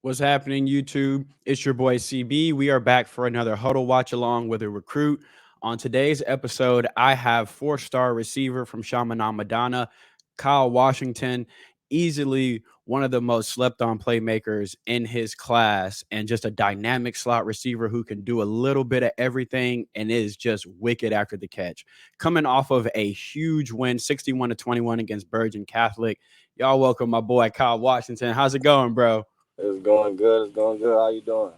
What's happening, YouTube? It's your boy CB. We are back for another Huddle Watch Along with a recruit. On today's episode, I have four-star receiver from Chaminade-Modonna, Kyle Washington, easily one of the most slept-on playmakers in his class, and just a dynamic slot receiver who can do a little bit of everything and is just wicked after the catch. Coming off of a huge win, 61-21 against Bergen Catholic. Y'all welcome my boy Kyle Washington. How's it going, bro? It's going good. It's going good. How you doing?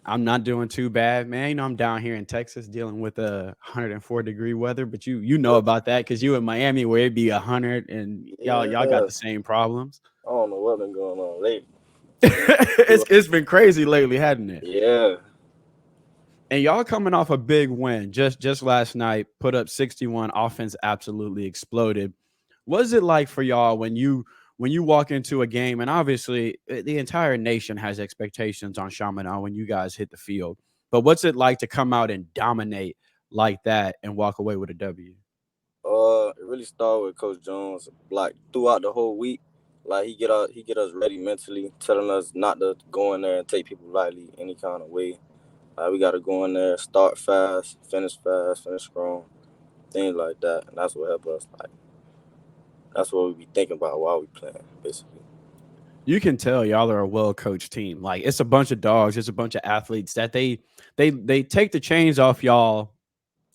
I'm not doing too bad, man. I'm down here in Texas dealing with a 104-degree weather, but you know Yeah. about that because you in Miami where it be 100 and y'all got Yeah. the same problems. I don't know what been going on lately. It's been crazy lately, hadn't it? Yeah. And y'all coming off a big win just last night, put up 61. Offense absolutely exploded. What is it like for y'all when you walk into a game, and obviously the entire nation has expectations on Chaminade when you guys hit the field. But what's it like to come out and dominate like that and walk away with a W? It really started with Coach Jones. Like throughout the whole week, like he get us ready mentally, telling us not to go in there and take people lightly any kind of way. Like we got to go in there, start fast, finish strong, things like that, and that's what helped us. Like that's what we be thinking about while we playing, basically. You can tell y'all are a well-coached team. Like it's a bunch of dogs, it's a bunch of athletes that they take the chains off y'all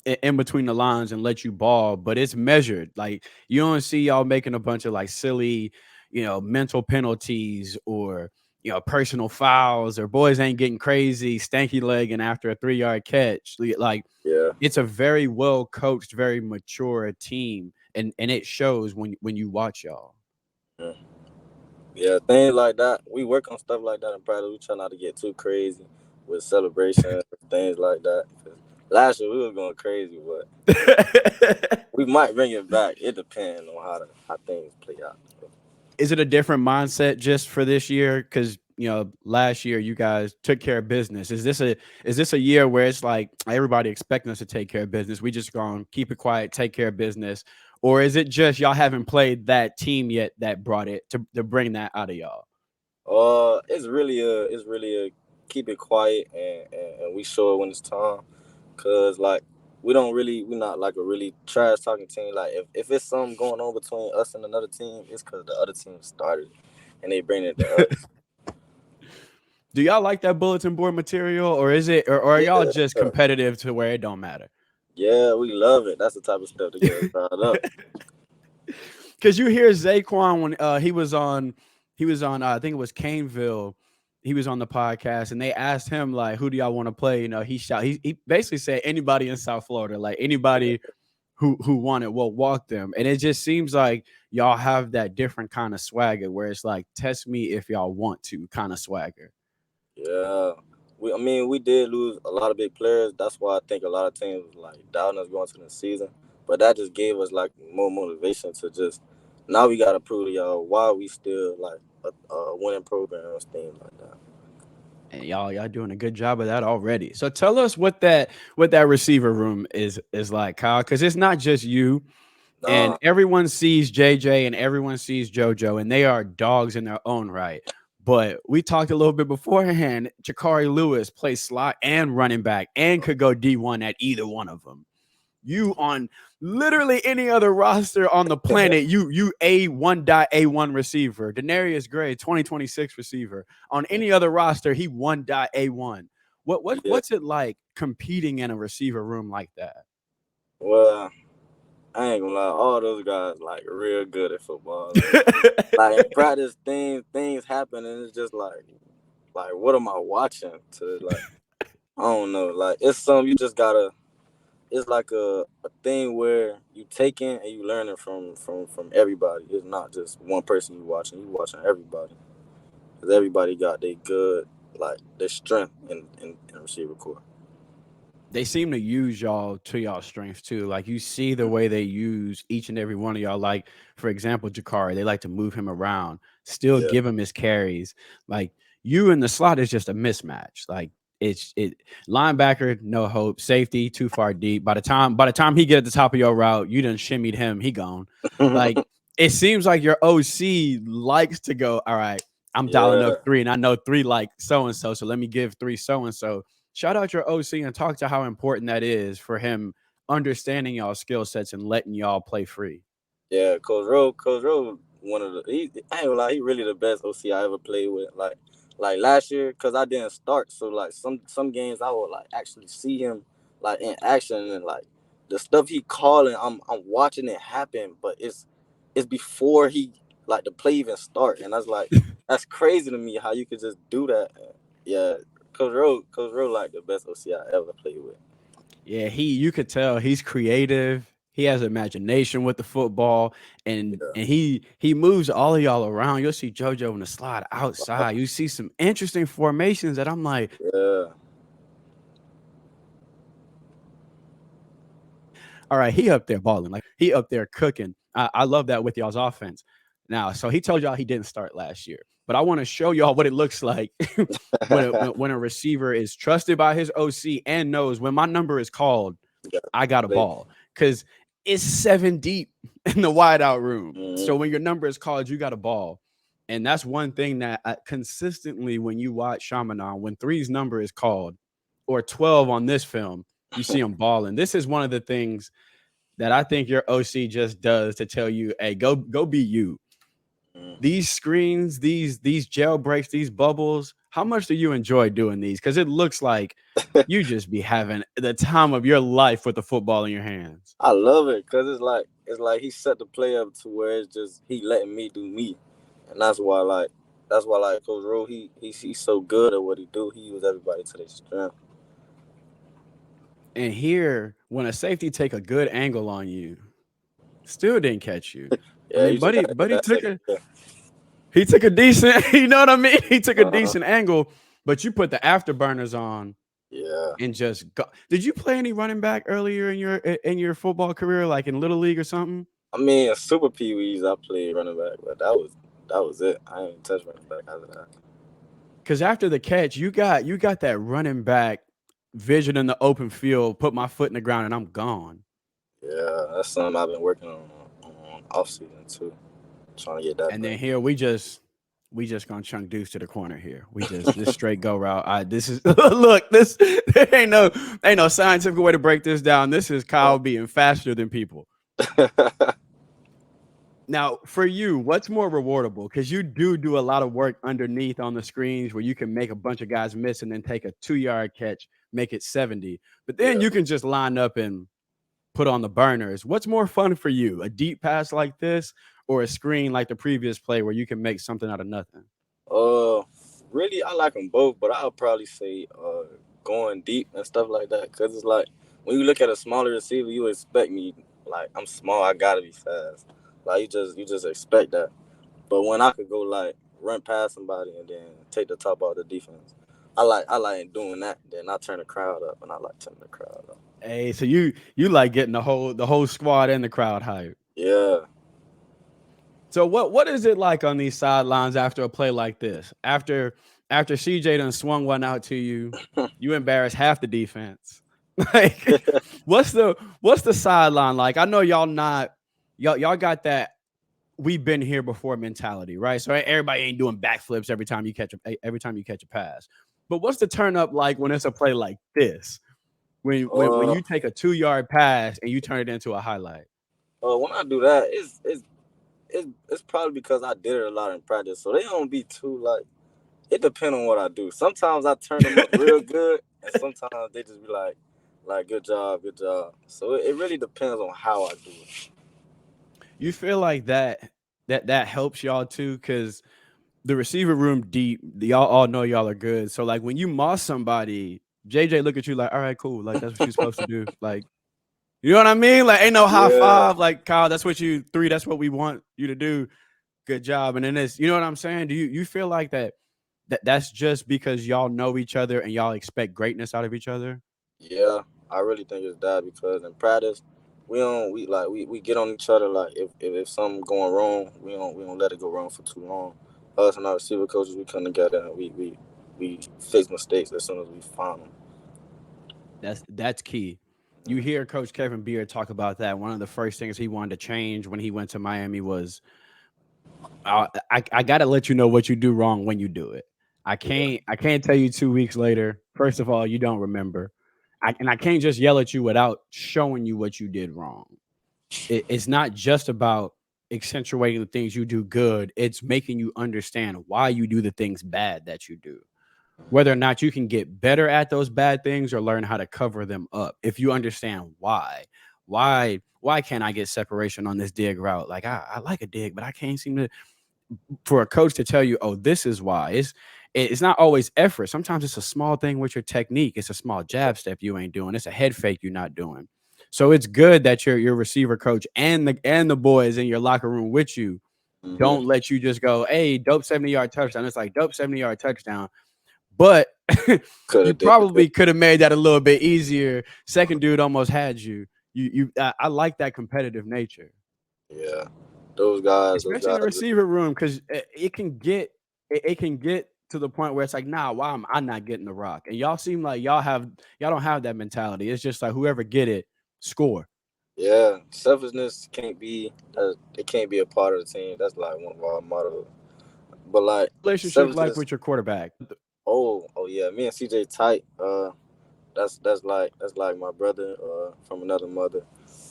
in between the lines and let you ball, but it's measured. Like you don't see y'all making a bunch of like silly, mental penalties or personal fouls or boys ain't getting crazy, stanky legging after a 3-yard catch. Like Yeah. it's a very well coached, very mature team, and it shows when you watch y'all. Yeah. Yeah, things like that. We work on stuff like that in practice. We try not to get too crazy with celebrations, things like that. 'Cause last year we was going crazy, but we might bring it back. It depends on how things play out. Is it a different mindset just for this year? Because last year you guys took care of business. Is this a year where it's like everybody expecting us to take care of business? We just gonna keep it quiet, take care of business, or is it just y'all haven't played that team yet that brought it to bring that out of y'all? It's really a keep it quiet and we show it when it's time. Cause like we're not like a really trash talking team. Like if it's something going on between us and another team, it's cause the other team started and they bring it to us. Do y'all like that bulletin board material, or is it, or are y'all just Yeah. competitive to where it don't matter? Yeah, we love it. That's the type of stuff to get us fired up. Because you hear Zaquan when he was on I think it was Caneville. He was on the podcast and they asked him like, "Who do y'all want to play?" He basically said anybody in South Florida, like anybody who wanted will walk them. And it just seems like y'all have that different kind of swagger where it's like, test me if y'all want to kind of swagger. Yeah. I mean, we did lose a lot of big players. That's why I think a lot of teams was like doubting us going to the season. But that just gave us like more motivation to just now we gotta prove to y'all why we still like a winning programs, things like that. And y'all doing a good job of that already. So tell us what that receiver room is like, Kyle, because it's not just you. And Nah, everyone sees JJ and everyone sees JoJo, and they are dogs in their own right. But we talked a little bit beforehand. Jakari Lewis plays slot and running back and could go D1 at either one of them. You on literally any other roster on the planet, you A1.A1 receiver. Denarius Gray, 2026 receiver. On any other roster, he 1.A1. yeah. What's it like competing in a receiver room like that? Well, I ain't gonna lie, all those guys like real good at football. Like in practice, things happen, and it's just like what am I watching? To like I don't know. Like it's something you just gotta. It's like a thing where you taking and you learning from everybody. It's not just one person you watching. You watching everybody because everybody got their good like their strength in receiver core. They seem to use y'all to y'all strengths too. Like you see the way they use each and every one of y'all. Like for example, Jakari, they like to move him around, still Yeah, give him his carries. Like you in the slot is just a mismatch. Like it linebacker, no hope. Safety, too far deep. By the time he get at the top of your route, you done shimmied him. He gone. Like it seems like your OC likes to go. All right. I'm dialing up Yeah, three, and I know three like so and so. So let me give three so and so. Shout out your OC and talk to how important that is for him understanding y'all skill sets and letting y'all play free. yeah. Coach Rowe, one of the I ain't gonna lie, he really the best OC I ever played with. Like last year, cause I didn't start, so like some games I would like actually see him like in action and like the stuff he calling, I'm watching it happen, but it's before he like the play even start, and that's crazy to me how you could just do that. Yeah, Coach Rowe like the best OC I ever played with. Yeah, you could tell he's creative. He has imagination with the football, Yeah, and he moves all of y'all around. You'll see JoJo in the slide outside. You see some interesting formations that I'm like, yeah. all right, he up there balling, like he up there cooking. I love that with y'all's offense. Now, so he told y'all he didn't start last year, but I want to show y'all what it looks like when a receiver is trusted by his OC and knows when my number is called, Yeah, I got a play. ball because it's 7 deep in the wideout room. Mhm. So when your number is called, you got a ball. And that's one thing that consistently when you watch Chaminade, when three's number is called or 12 on this film, you see him balling. This is one of the things that I think your OC just does to tell you, hey, go be you. These screens, these jail breaks, these bubbles, how much do you enjoy doing these? Because it looks like you just be having the time of your life with the football in your hands. I love it because it's like he set the play up to where it's just he letting me do me, and that's why Coach Rowe he's so good at what he do. He use everybody to their strength. And here, when a safety take a good angle on you, still didn't catch you. I Yeah, mean, you just buddy, gotta get buddy that took second. a Yeah. he took a decent, you know what I mean? He took a Uh-huh. decent angle, but you put the afterburners on Yeah. and just go. Did you play any running back earlier in your football career, like in little league or something? I mean, Super Pee Wees, I played running back, but that was it. I ain't touch running back after that. Because after the catch, you got that running back vision in the open field. Put my foot in the ground and I'm gone. Yeah, that's something I've been working on off season too, trying to get that And back. then here we just gonna chunk deuce to the corner here. We just this straight go route. This is look this there ain't no scientific way to break this down. This is Kyle being faster than people. Now, for you, what's more rewardable? Because you do a lot of work underneath on the screens where you can make a bunch of guys miss and then take a 2 yard catch, make it 70. But then Yeah. you can just line up and put on the burners. What's more fun for you? A deep pass like this or a screen like the previous play where you can make something out of nothing? Uh, really, I like them both, but I'll probably say going deep and stuff like that. Cause it's like when you look at a smaller receiver, you expect me like I'm small, I gotta be fast. Like you just expect that. But when I could go like run past somebody and then take the top off the defense, I like doing that. Then I turn the crowd up, and I like turning the crowd up. Hey, so you like getting the whole squad and the crowd hype. Yeah. So what is it like on these sidelines after a play like this? After CJ done swung one out to you, you embarrass half the defense. Like what's the sideline like? I know y'all got that we've been here before mentality, right? So everybody ain't doing backflips every time you catch a pass. But what's the turn up like when it's a play like this? When uh, you take a 2 yard pass and you turn it into a highlight. when I do that, it's probably because I did it a lot in practice, so they don't be too like. It depends on what I do. Sometimes I turn them up real good, and sometimes they just be like good job, good job. So it really depends on how I do it. You feel like that helps y'all too, because the receiver room deep, y'all all know y'all are good. So like when you moss somebody, JJ look at you like, all right, cool. Like that's what you're supposed to do. Like, you know what I mean? Like ain't no high Yeah, five. Like Kyle, that's what you three, that's what we want you to do. Good job. And then it's, you know what I'm saying? Do you feel like that's just because y'all know each other and y'all expect greatness out of each other? yeah. I really think it's that because in practice, we get on each other like if something going wrong, we don't let it go wrong for too long. Us and our receiver coaches, we come together and we fix mistakes as soon as we find them. That's key. You hear Coach Kevin Beard talk about that. One of the first things he wanted to change when he went to Miami was I gotta let you know what you do wrong when you do it. I can't tell you 2 weeks later. First of all, you don't remember. I can't just yell at you without showing you what you did wrong. It's not just about accentuating the things you do good. It's making you understand why you do the things bad that you do. Whether or not you can get better at those bad things or learn how to cover them up. If you understand why can't I get separation on this dig route? Like I like a dig, but I can't seem to, for a coach to tell you, oh, this is why. It's not always effort. Sometimes it's a small thing with your technique. It's a small jab step you ain't doing. It's a head fake you're not doing. So it's good that your receiver coach and the boys in your locker room with you Mm-hmm. don't let you just go, hey, dope 70-yard touchdown. It's like dope 70-yard touchdown. But Could you have did it. probably could have made that a little bit easier. Second dude almost had you. I like that competitive nature, Yeah, those especially in guys. the receiver room, because it can get to the point where it's like, nah, why am I not getting the rock? And y'all seem like y'all don't have that mentality. It's just like whoever get it, score. Yeah, selfishness can't be. It can't be a part of the team. That's like one of our mottos. But like Relationship like selfishness. with your quarterback. Oh yeah. Me and CJ tight. That's like my brother from another mother.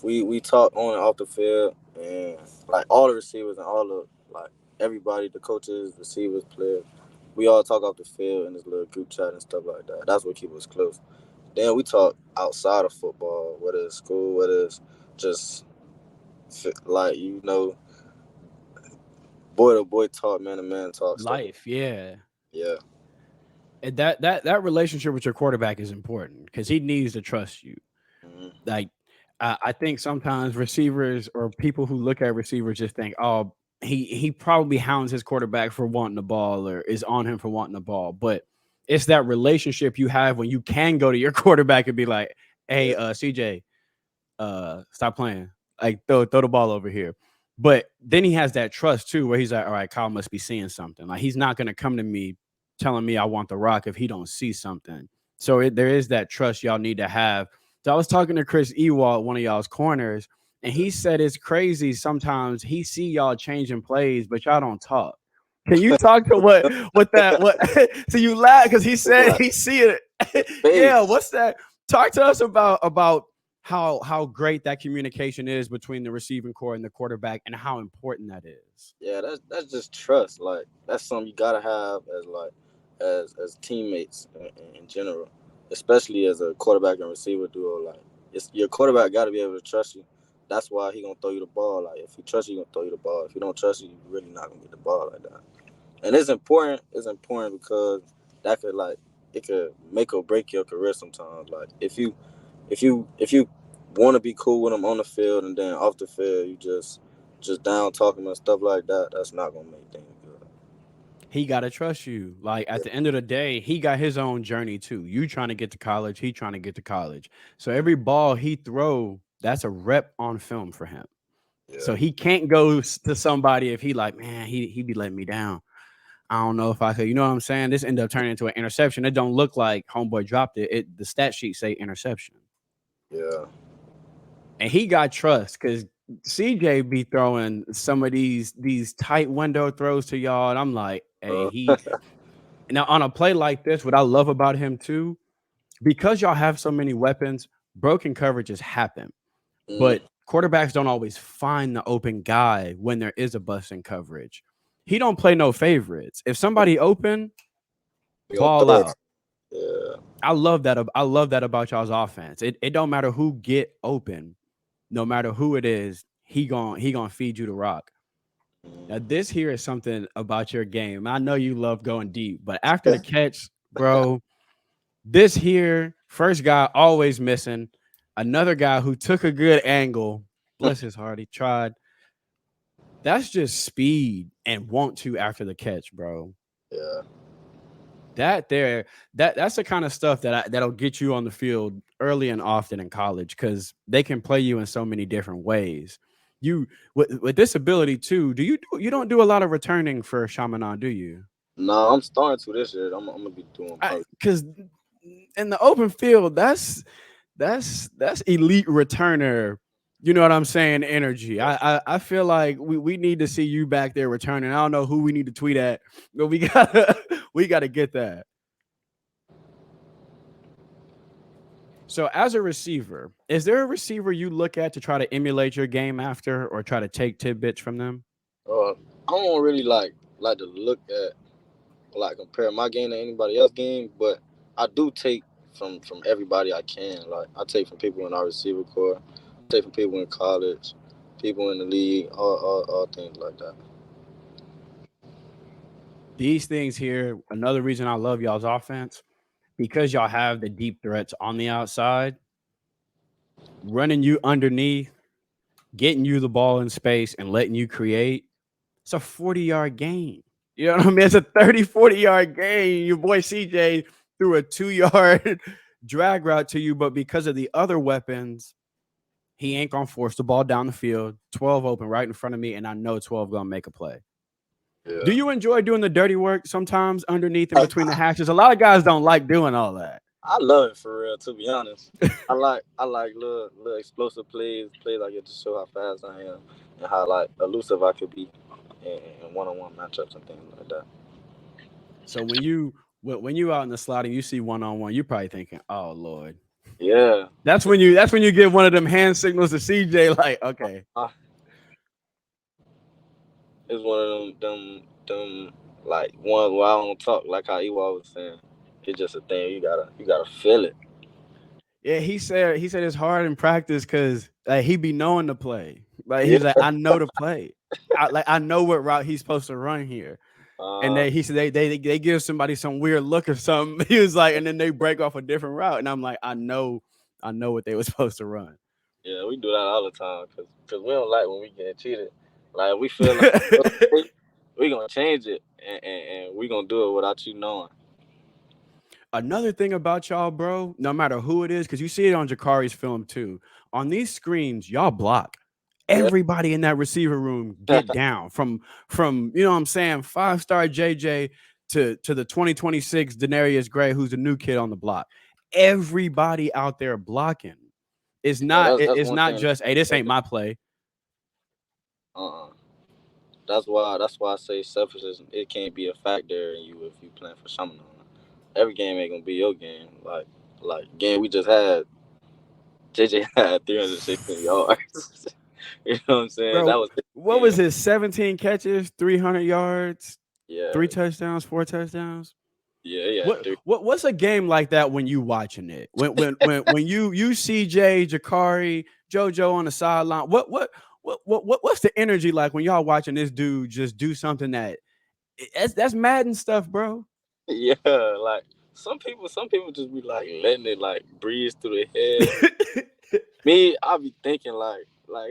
We talk on and off the field, and like all the receivers and all the like everybody, the coaches, receivers, players, we all talk off the field in this little group chat and stuff like that. That's what keeps us close. Then we talk outside of football, whether it's school, whether it's just like boy to boy talk, man to man talk, stuff like Life, yeah. yeah. And that relationship with your quarterback is important because he needs to trust you. Mm-hmm. Like I think sometimes receivers or people who look at receivers just think, oh, he probably hounds his quarterback for wanting the ball or is on him for wanting the ball. But it's that relationship you have when you can go to your quarterback and be like, hey, Yeah. CJ, stop playing. Like throw the ball over here. But then he has that trust too, where he's like, all right, Kyle must be seeing something. Like he's not gonna come to me telling me I want the rock if he don't see something. So there is that trust y'all need to have. So I was talking to Chris Ewald, one of y'all's corners, and he said it's crazy. Sometimes he see y'all changing plays, but y'all don't talk. Can you talk to what that what? So you laugh because he It's said like he see it. the Yeah, face. what's that? Talk to us about how great that communication is between the receiving core and the quarterback and how important that is. Yeah, that's just trust. Like that's something you gotta have as like as teammates in general, especially as a quarterback and receiver duo. Like it's your quarterback got to be able to trust you. That's why he gonna throw you the ball. Like if he trusts you, he gonna throw you the ball. If he don't trust you, you really not gonna get the ball like that. And it's important. It's important because that could like it could make or break your career sometimes. Like if you want to be cool with him on the field and then off the field you just down talking and stuff like that, that's not gonna make things good. He got to trust you. Like at the end of the day, he got his own journey too. You trying to get to college, he trying to get to college. So every ball he throw, that's a rep on film for him. So Yeah, he can't go to somebody if he like, man, he be letting me down. I don't know if I could, you know what I'm saying? This ended up turning into an interception. It don't look like homeboy dropped it. The stat sheet say interception. yeah, And he got trust because CJ be throwing some of these tight window throws to y'all, and I'm like, hey, uh, he now on a play like this. What I love about him too, because y'all have so many weapons, broken coverages happen, mm, but quarterbacks don't always find the open guy when there is a bust in coverage. He don't play no favorites. If somebody open, we gonna ball throw it. out. Yeah, I love that. I love that about y'all's offense. It don't matter who get open, no matter who it is, he gonna feed you the rock. Now, mm, this here is something about your game. I know you love going deep, but after the catch, bro, this here, first guy always missing. Another guy who took a good angle. Bless his heart, he tried. That's just speed and want to after the catch, bro. yeah. That there, that's the kind of stuff that'll get you on the field early and often in college because they can play you in so many different ways. You with this ability too. You don't do a lot of returning for Chaminade, do you? No, I'm starting to this year. I'm gonna be doing probably. Because in the open field, that's elite returner You know what I'm saying? Energy. I feel like we need to see you back there returning. I don't know who we need to tweet at, but we gotta we gotta get that. So as a receiver, is there a receiver you look at to try to emulate your game after or try to take tidbits from them? Uh, I don't really like to look at like compare my game to anybody else's game, but I do take from everybody I can. Like I take from people in our receiver core, I take from people in college, people in the league, all things like that. These things here, another reason I love y'all's offense, because y'all have the deep threats on the outside, running you underneath, getting you the ball in space and letting you create. It's a 40-yard gain. You know what I mean? It's a 30, 40-yard gain. Your boy CJ threw a 2-yard drag route to you, but because of the other weapons, he ain't gonna force the ball down the field. 12 open right in front of me, and I know 12 gonna make a play. Do Yeah. you enjoy doing the dirty work sometimes underneath and between the hashes? A lot of guys don't like doing all that. I love it for real. To be honest, I like little explosive plays I get to show how fast I am and how like elusive I could be in one-on-one matchups and things like that. So when you out in the slot and you see one on one, you're probably thinking, "Oh Lord." Yeah, That's when you give one of them hand signals to CJ, like, okay, uh, it's one of them like ones where I don't talk like how Ewa was saying. It's just a thing you gotta feel it. yeah. He said it's hard in practice because like he be knowing the play. Like Yeah. he's like, I know the play. I know what route he's supposed to run here. And Uh, he said they give somebody some weird look or something. He was like, and then they break off a different route, and I'm like, I know what they were supposed to run. yeah, we do that all the time because we don't like when we get cheated. Like we feel like we gonna change it and we gonna do it without you knowing. Another thing about y'all, bro, no matter who it is, because you see it on Jakari's film too. On these screens, y'all block. Yeah. Everybody in that receiver room get down from you know what I'm saying, 5-star JJ to the 2026 Denarius Gray, who's the new kid on the block. Everybody out there blocking. It's Yeah, not that's it's one not thing. just, hey, this ain't my play. Uh-uh. That's why I say selfishness. It can't be a factor in you if you playing for someone. Every game ain't gonna be your game. Like game we just had, JJ had 316 yards. You know what I'm saying? That Bro, was his what was game. his 17 catches, 300 yards, Yeah, 3 touchdowns, 4 touchdowns? yeah, he had What three. what's a game like that when you watching it? When you CJ, Jakari, JoJo on the sideline. What's the energy like when y'all watching this dude just do something that's Madden stuff, bro? Yeah, like some people just be like letting it like breeze through their head. Me, I be thinking like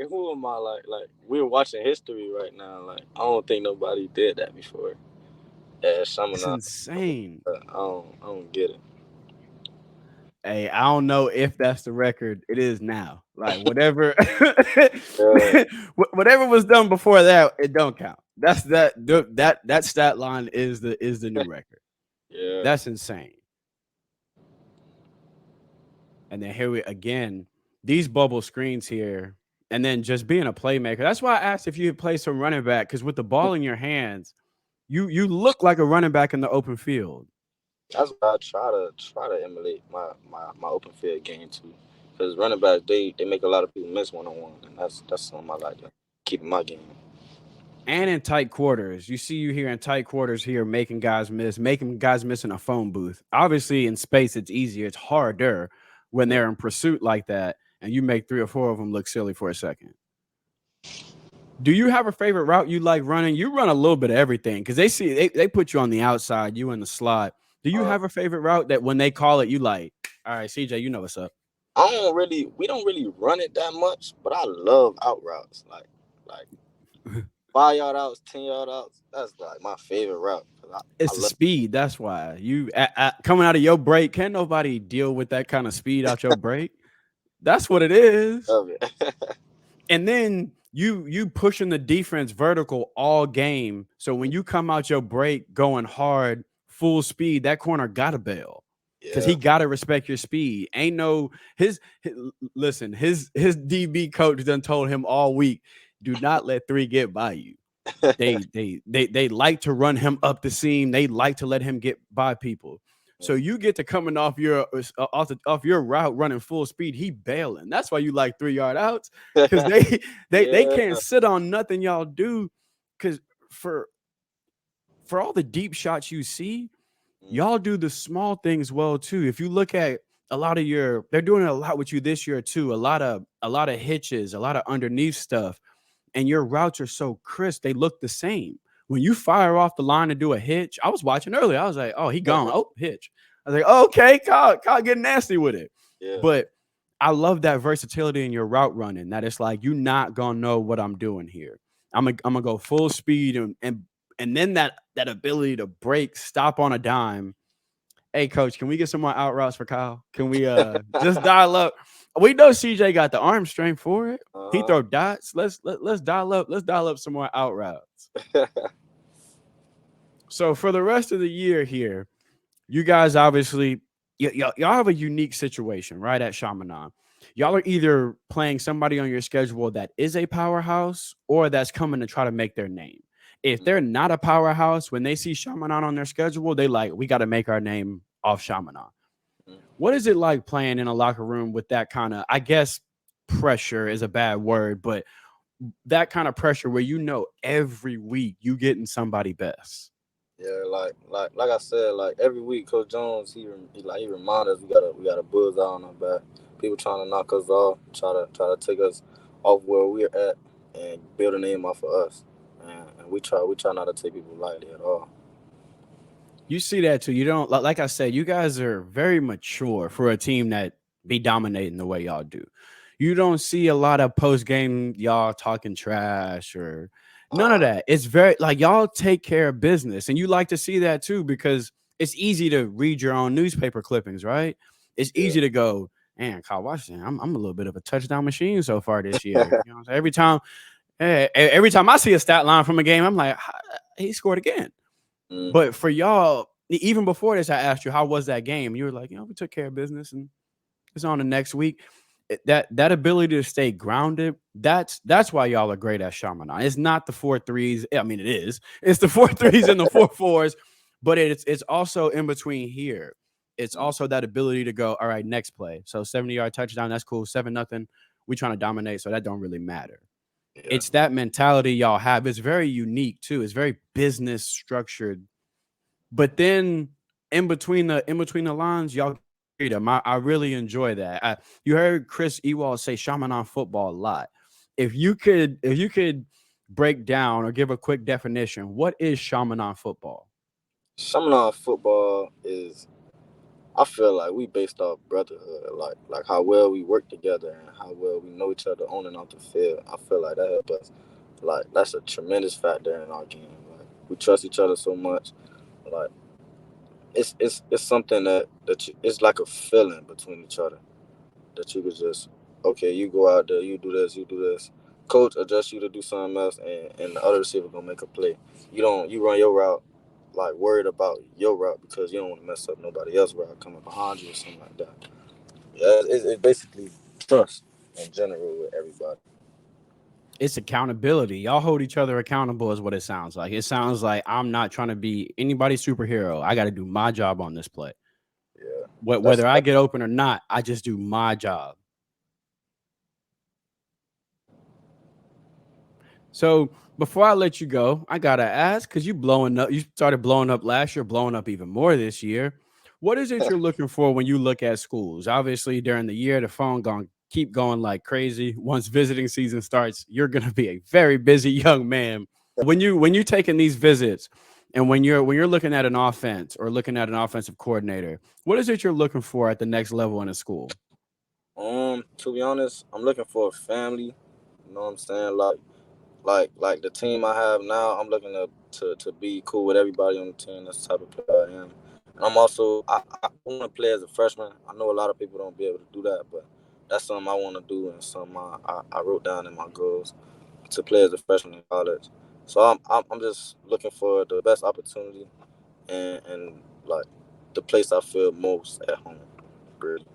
who am I we're watching history right now. Like I don't think nobody did that before. Yeah, It's Chaminade. insane. I don't get it. Hey, I don't know if that's the record. It is now. Like whatever, Yeah, whatever was done before that, it don't count. That stat line is the new record. yeah. That's insane. And then here we again, these bubble screens here, and then just being a playmaker. That's why I asked if you had played some running back, because with the ball in your hands, you look like a running back in the open field. That's why I try to emulate my open field game too. Because running backs they make a lot of people miss 1-on-1, and that's something I like to keep in my game. And in tight quarters. You see you here in tight quarters here making guys miss in a phone booth. Obviously, in space, it's easier. It's harder when they're in pursuit like that, and you make 3 or 4 of them look silly for a second. Do you have a favorite route you like running? You run a little bit of everything because they put you on the outside, you in the slot. Do you Uh, have a favorite route that when they call it, you like, all right, CJ, you know what's up? we don't really run it that much, but I love out routes like 5 yard outs, 10 yard outs. That's like my favorite route. 'Cause I It's the love speed. That's why you coming out of your break. Can't nobody deal with that kind of speed out your break. That's what it is. love it. And then you pushing the defense vertical all game. So when you come out your break going hard, full speed, that corner got to bail. because Yeah. he gotta respect your speed. Ain't no his listen, his DB coach done told him all week, do not let three get by you. They like to run him up the seam. They like to let him get by people. So you get to coming off your off your route running full speed. He bailing. That's why you like 3 yard outs because they Yeah. can't sit on nothing y'all do. Because for for all the deep shots you see, Mm, y'all do the small things well too. If you look at a lot of your, they're doing a lot with you this year too. A lot of hitches, a lot of underneath stuff, and your routes are so crisp. They look the same. When you fire off the line to do a hitch, I was watching earlier. I was like, oh, he gone. Oh, hitch. I was like, oh, okay, Kyle getting nasty with it. yeah. But I love that versatility in your route running. That it's like you're not gonna know what I'm doing here. I'm gonna go full speed and then that ability to break, stop on a dime. Hey, coach, can we get some more out routes for Kyle? Can we just dial up? We know CJ got the arm strength for it. He Uh-huh. throw dots. Let's dial up. Let's dial up some more out routes. So for the rest of the year here, you guys obviously y'all have a unique situation, right? At Chaminade, y'all are either playing somebody on your schedule that is a powerhouse or that's coming to try to make their name. If they're not a powerhouse, when they see Chaminade on their schedule, they like, we got to make our name off Chaminade. What is it like playing in a locker room with that kind of, I guess, pressure is a bad word, but that kind of pressure where every week you getting somebody best? Yeah, like I said, like every week, Coach Jones, he remind us we got a bullseye on our back. People trying to knock us off, try to take us off where we're at, and build a name off of us. And we try not to take people lightly at all. You see that too. You don't like I said, you guys are very mature for a team that be dominating the way y'all do. You don't see a lot of post game y'all talking trash or none of Uh, that. It's very like y'all take care of business. And you like to see that too because it's easy to read your own newspaper clippings, right? It's yeah, easy to go, man, Kyle Washington, I'm a little bit of a touchdown machine so far this year. You know what I'm saying? Every time I see a stat line from a game, I'm like, he scored again. mm, But for y'all, even before this, I asked you how was that game. You were like, we took care of business, and it's on the next week. That ability to stay grounded, that's why y'all are great at Shaman. It's not the 4 threes. I mean, it is. It's the 4 threes and the 4 4s, but it's also in between here. It's mm, also that ability to go, all right, next play. So 70-yard touchdown, that's cool. 7-0. We trying to dominate, so that don't really matter. yeah, It's that mentality y'all have. It's very unique too. It's very business structured, but then in between the lines, y'all get freedom. I really enjoy that. You heard Chris Ewald say shaman on football a lot. If you could break down or give a quick definition, what is shaman on football? Some of our football is. I feel like we based off brotherhood, like how well we work together and how well we know each other on and off the field. I feel like that helps us. Like that's a tremendous factor in our game. Like we trust each other so much. Like it's something it's like a feeling between each other that you could just okay, you go out there, you do this. Coach adjusts you to do something else, and the other receiver gonna make a play. You run your route like worried about your route because you don't want to mess up nobody else's route coming behind you or something like that. Yeah, it's basically trust in general with everybody. It's accountability. Y'all hold each other accountable, is what it sounds like. It sounds like I'm not trying to be anybody's superhero. I got to do my job on this play. Yeah, Whether I get open or not, I just do my job. So before I let you go, I gotta ask because you blowing up. You started blowing up last year, blowing up even more this year. What is it you're looking for when you look at schools? Obviously, during the year, the phone going keep going like crazy. Once visiting season starts, you're gonna be a very busy young man. When you taking these visits, and when you're looking at an offense or looking at an offensive coordinator, what is it you're looking for at the next level in a school? to be honest, I'm looking for a family. You know what I'm saying? Like the team I have now, I'm looking to be cool with everybody on the team. That's the type of player I am. And I'm also I want to play as a freshman. I know a lot of people don't be able to do that, but that's something I want to do and something I wrote down in my goals to play as a freshman in college. So I'm just looking for the best opportunity and like the place I feel most at home. Really.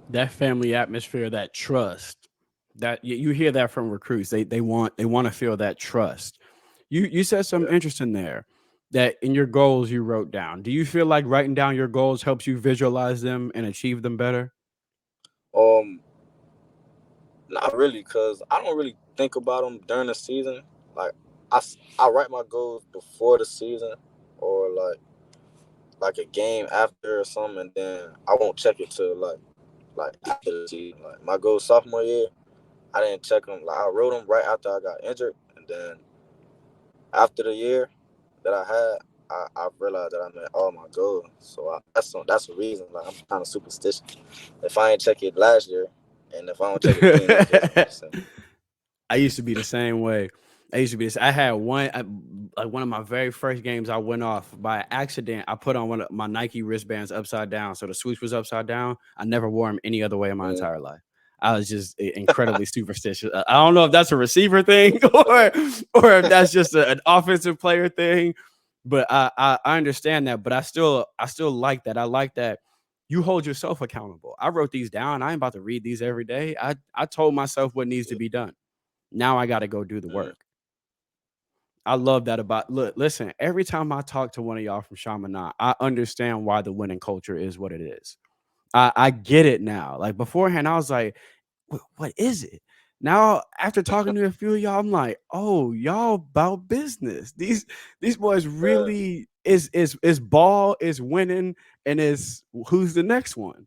That family atmosphere, that trust, that you hear that from recruits. They want to feel that trust. You said something Yeah. interesting there, that in your goals you wrote down. Do you feel like writing down your goals helps you visualize them and achieve them better? Um, Not really, cause I don't really think about them during the season. Like I write my goals before the season, or like a game after or something, and then I won't check it till like after the season. Like my goals sophomore year, I didn't check them. Like I wrote them right after I got injured, and then after the year that I had, I realized that I met all my goals. So that's a reason. Like I'm kind of superstitious. If I ain't check it last year, and if I don't check it again, it's just I'm just saying. I used to be the same way. I had like one of my very first games. I went off by accident. I put on one of my Nike wristbands upside down, so the swoosh was upside down. I never wore them any other way in my Mm, entire life. I was just incredibly superstitious. I don't know if that's a receiver thing or if that's just an offensive player thing, but I understand that. But I still like that. I like that you hold yourself accountable. I wrote these down. I ain't about to read these every day. I told myself what needs to yeah, be done. Now I got to go do the mm, work. I love that about look, listen, every time I talk to one of y'all from Chaminade, I understand why the winning culture is what it is. I get it now. Like beforehand, I was like, what is it? Now, after talking to a few of y'all, I'm like, oh, y'all about business. These boys yeah, really is ball, is winning, and is who's the next one.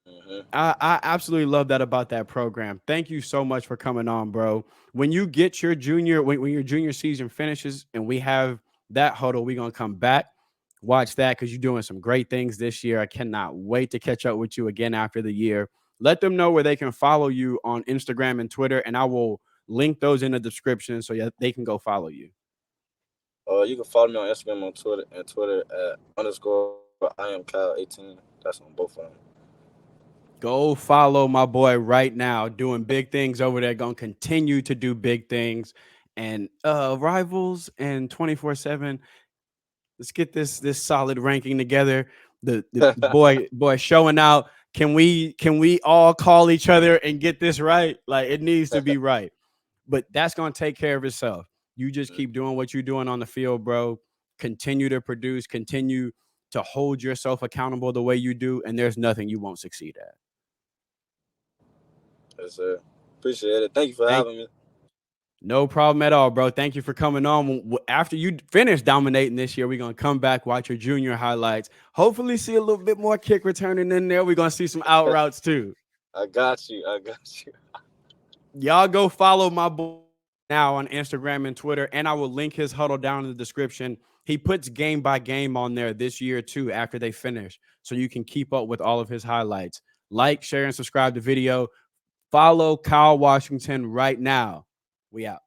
hmm I absolutely love that about that program. Thank you so much for coming on, bro. When you get your when your junior season finishes and we have that huddle, we're gonna come back, watch that because you're doing some great things this year. I cannot wait to catch up with you again after the year. Let them know where they can follow you on Instagram and Twitter, and I will link those in the description so yeah, they can go follow you. You can follow me on Instagram and Twitter at underscore I am Kyle 18. That's on both of them. Go follow my boy right now, doing big things over there. Gonna continue to do big things. And rivals and 24/7. Let's get this solid ranking together. The boy showing out. Can we all call each other and get this right? Like it needs to be right. But that's gonna take care of itself. You just keep doing what you're doing on the field, bro. Continue to produce, continue to hold yourself accountable the way you do, and there's nothing you won't succeed at. Yes, sir. Appreciate it. Thank you for Thank having me. No problem at all, bro. Thank you for coming on. After you finish dominating this year, we're gonna come back, watch your junior highlights. Hopefully, see a little bit more kick returning in there. We're gonna see some out routes too. I got you. I got you. Y'all go follow my boy now on Instagram and Twitter, and I will link his huddle down in the description. He puts game by game on there this year too after they finish, so you can keep up with all of his highlights. Like, share, and subscribe to the video. Follow Kyle Washington right now. We out.